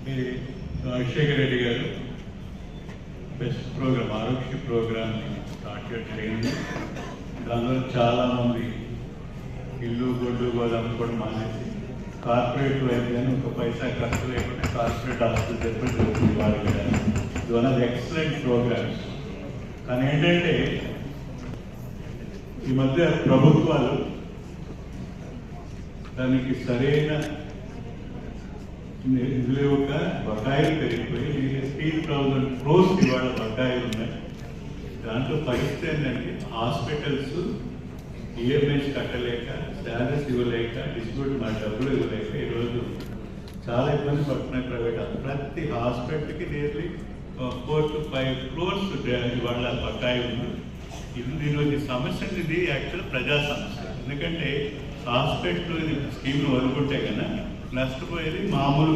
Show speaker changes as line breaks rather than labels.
రాజశేఖర రెడ్డి గారు best programme ఆరోగ్య ప్రోగ్రామ్ని స్టార్ట్ చేయండి. దానిలో చాలామంది ఇల్లు గొడ్డు గోదాము కూడా మానేసి కార్పొరేట్ వైద్యాన్ని ఒక పైసా ఖర్చు లేకుండా కార్పొరేట్ హాస్పిటల్ జరుగుతుంది వాళ్ళు కూడా. ఇది వన్ ఆఫ్ ఎక్సలెంట్ ప్రోగ్రామ్స్. కానీ ఏంటంటే ఈ మధ్య ప్రభుత్వాలు దానికి సరైన నిధులేక బకాయిలు పెరిగిపోయి 16,000 crores ఇవాళ బకాయిలు ఉన్నాయి. దాంట్లో పరిస్థితి ఏంటంటే హాస్పిటల్స్ ఈఎంఐస్ కట్టలేక, శాలరీస్ ఇవ్వలేక, డిస్ట్రిబ్యూట్ మా డబ్బులు ఇవ్వలేక ఈరోజు చాలా ఇబ్బంది పడుతున్నాయి ప్రైవేట్. ప్రతి హాస్పిటల్కి నియర్లీ 4 to 5 crores ఇవాళ బకాయి ఉంది. ఈరోజు సమస్య ఇది యాక్చువల్ ప్రజా సమస్య. ఎందుకంటే హాస్పిటల్ స్కీమ్ను వదులుకుంటే కన్నా నష్టపోయేది మామూలు